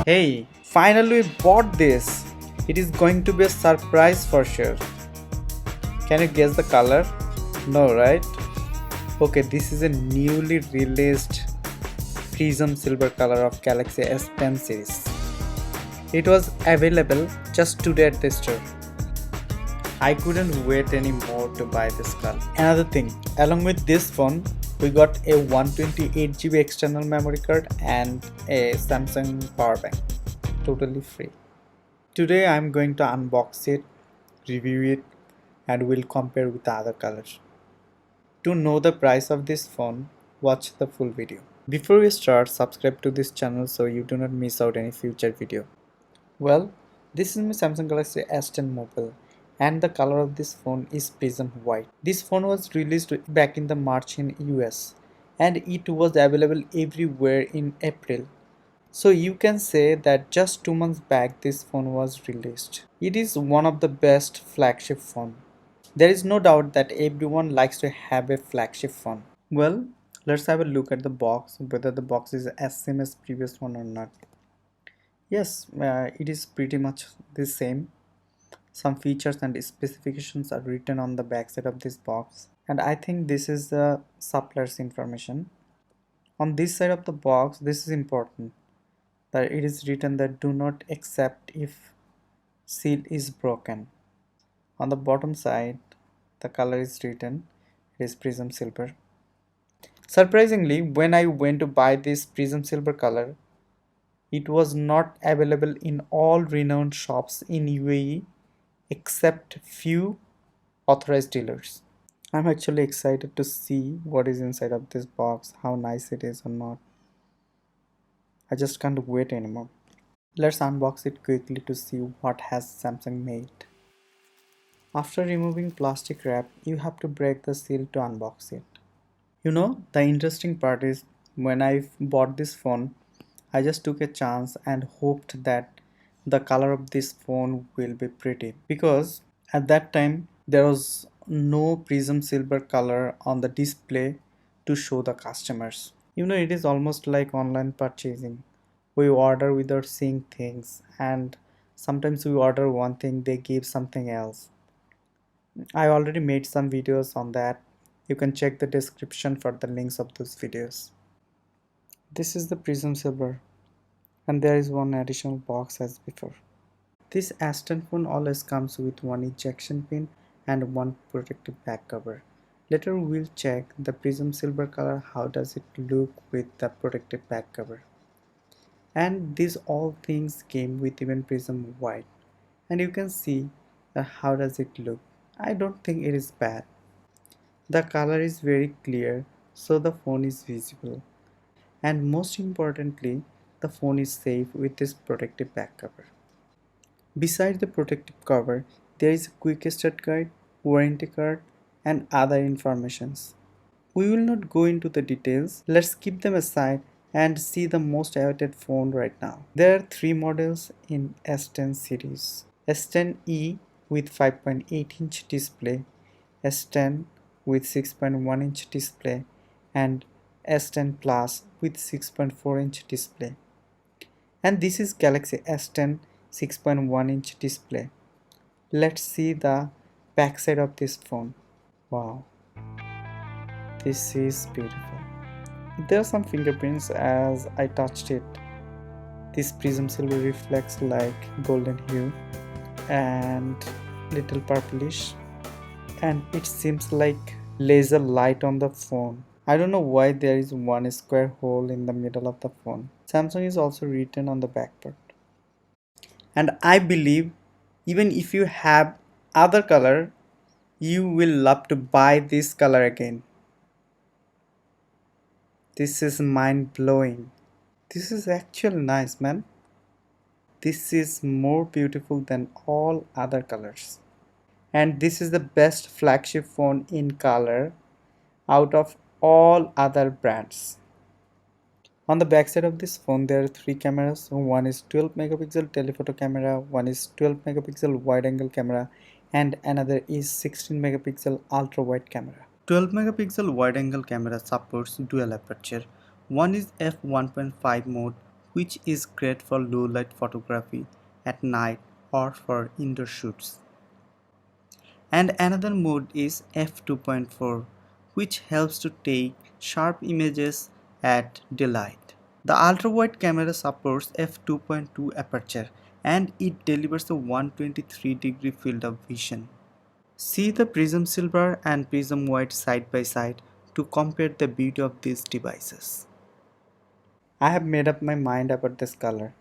Hey, finally we bought this. It is going to be a surprise for sure. Can you guess the color? No, right? Okay, this is a newly released Prism Silver color of Galaxy S10 series. It was available just today at the store. I couldn't wait anymore to buy this color. Another thing, along with this phone, we got a 128GB external memory card and a Samsung power bank, totally free. Today I'm going to unbox it, review it, and we'll compare with the other colors. To know the price of this phone, watch the full video. Before we start, subscribe to this channel so you do not miss out any future video. Well, this is my Samsung Galaxy S10 mobile and the color of this phone is Prism White. This phone was released back in the March in US and it was available everywhere in April. So you can say that just 2 months back this phone was released. It is one of the best flagship phone. There is no doubt that everyone likes to have a flagship phone. Well, let's have a look at the box, whether the box is as same as previous one or not. Yes, it is pretty much the same. Some features and specifications are written on the back side of this box, and I think this is the supplier's information. On this side of the box, this is important that it is written that do not accept if seal is broken. On the bottom side, the color is written, it is Prism Silver. Surprisingly, when I went to buy this Prism Silver color, it was not available in all renowned shops in UAE except few authorized dealers. I'm actually excited to see what is inside of this box, how nice it is or not. I just can't wait anymore. Let's unbox it quickly to see what has Samsung made. After removing plastic wrap, you have to break the seal to unbox it. You know, the interesting part is when I bought this phone, I just took a chance and hoped that the color of this phone will be pretty, because at that time there was no Prism Silver color on the display to show the customers. You know, it is almost like online purchasing. We order without seeing things, and sometimes we order one thing, they give something else. I already made some videos on that. You can check the description for the links of those videos. This is the Prism Silver, and there is one additional box as before. This S10 phone always comes with one ejection pin and one protective back cover. Later we'll check the Prism Silver color, how does it look with the protective back cover. And these all things came with even Prism White. And you can see how does it look. I don't think it is bad. The color is very clear, so the phone is visible. And most importantly, the phone is safe with this protective back cover. Beside the protective cover, there is a quick start guide, warranty card, and other informations. We will not go into the details. Let's keep them aside and see the most awaited phone right now. There are 3 models in S10 series. S10e with 5.8-inch display, S10 with 6.1-inch display, and S10 Plus with 6.4-inch display. And this is Galaxy S10 6.1-inch display. Let's see the backside of this phone. Wow, this is beautiful. There are some fingerprints as I touched it. This Prism Silver reflects like golden hue and little purplish, and it seems like laser light on the phone. I don't know why there is one square hole in the middle of the phone. Samsung is also written on the back part. And I believe even if you have other color, you will love to buy this color again. This is mind blowing. This is actually nice, man. This is more beautiful than all other colors. And this is the best flagship phone in color out of all other brands. On the back side of this phone there are 3 cameras. One is 12 megapixel telephoto camera, one is 12 megapixel wide angle camera, and another is 16 megapixel ultra wide camera. 12 megapixel wide angle camera supports dual aperture. One is f1.5 mode which is great for low light photography at night or for indoor shoots. And another mode is f2.4, which helps to take sharp images at daylight. The ultra-wide camera supports f2.2 aperture and it delivers a 123-degree field of vision. See the Prism Silver and Prism White side by side to compare the beauty of these devices. I have made up my mind about this color.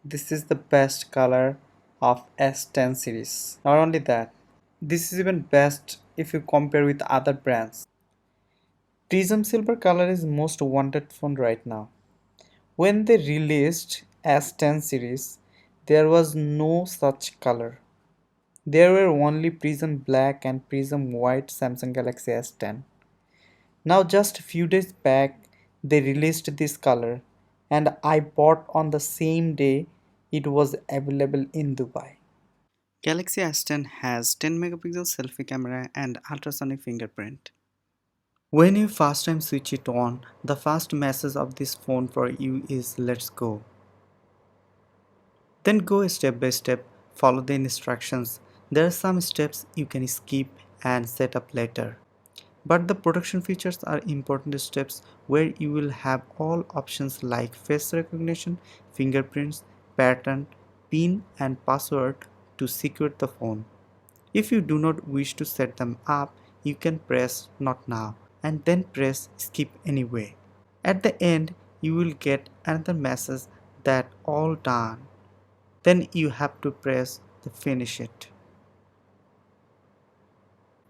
This is the best color of S10 series. Not only that, this is even best if you compare with other brands. Prism Silver color is most wanted phone right now. When they released S10 series, there was no such color. There were only Prism Black and Prism White Samsung Galaxy S10. Now just a few days back they released this color and I bought on the same day it was available in Dubai. Galaxy S10 has 10 megapixel selfie camera and ultrasonic fingerprint. When you first time switch it on, the first message of this phone for you is let's go. Then go step by step, follow the instructions. There are some steps you can skip and set up later. But the production features are important steps where you will have all options like face recognition, fingerprints, pattern, PIN and password to secure the phone. If you do not wish to set them up, you can press not now and then press skip anyway. At the end, you will get another message that all done. Then you have to press the finish it.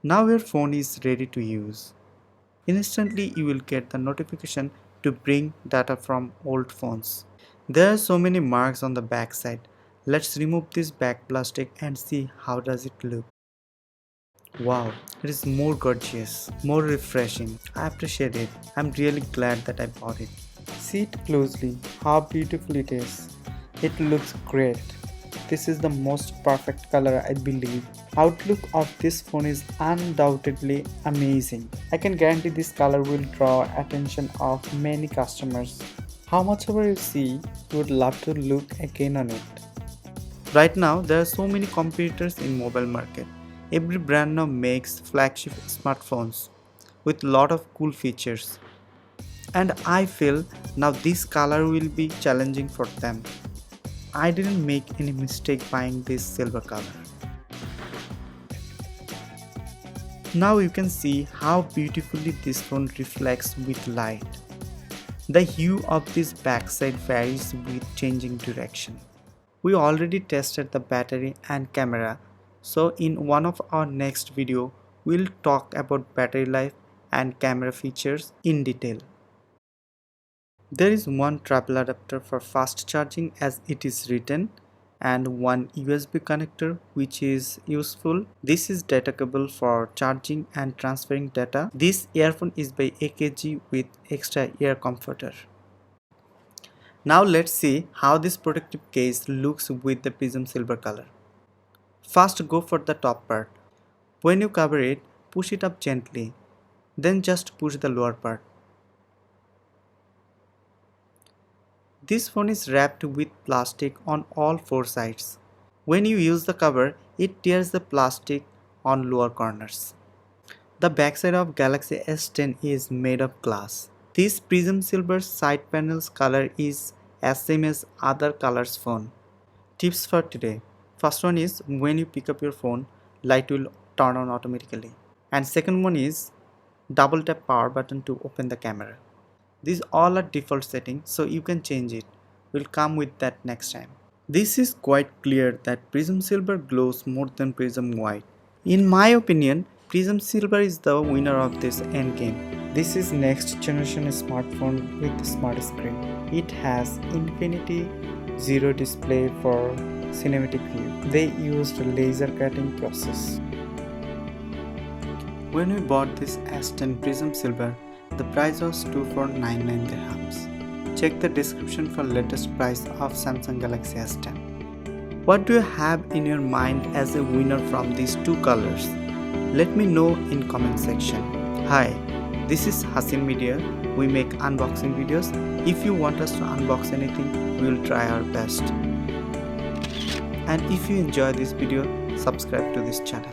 Now your phone is ready to use. Instantly you will get the notification to bring data from old phones. There are so many marks on the back side. Let's remove this back plastic and see how does it look. Wow, it is more gorgeous, more refreshing. I appreciate it. I'm really glad that I bought it. See it closely, how beautiful it is. It looks great. This is the most perfect color I believe. Outlook of this phone is undoubtedly amazing. I can guarantee this color will draw attention of many customers. How much ever you see, you would love to look again on it. Right now there are so many competitors in mobile market. Every brand now makes flagship smartphones with lot of cool features. And I feel now this color will be challenging for them. I didn't make any mistake buying this silver color. Now you can see how beautifully this phone reflects with light. The hue of this backside varies with changing direction. We already tested the battery and camera, so in one of our next video we'll talk about battery life and camera features in detail. There is one travel adapter for fast charging as it is written and one USB connector which is useful. This is data cable for charging and transferring data. This earphone is by AKG with extra ear comforter. Now let's see how this protective case looks with the Prism Silver color. First go for the top part. When you cover it, push it up gently. Then just push the lower part. This phone is wrapped with plastic on all four sides. When you use the cover, it tears the plastic on lower corners. The backside of Galaxy S10 is made of glass. This Prism Silver side panel's color is as same as other colors phone. Tips for today. First one is when you pick up your phone, light will turn on automatically. And second one is double tap power button to open the camera. These all are default settings, so you can change it. We'll come with that next time. This is quite clear that Prism Silver glows more than Prism White. In my opinion, Prism Silver is the winner of this endgame. This is next generation smartphone with smart screen. It has Infinity Zero display for cinematic view. They used laser cutting process. When we bought this S10 Prism Silver, the price was 2499 dirhams. Check the description for latest price of Samsung Galaxy S10. What do you have in your mind as a winner from these two colors? Let me know in comment section. Hi, This is Hasin Media. We make unboxing videos. If you want us to unbox anything, we will try our best. And if you enjoy this video, subscribe to this channel.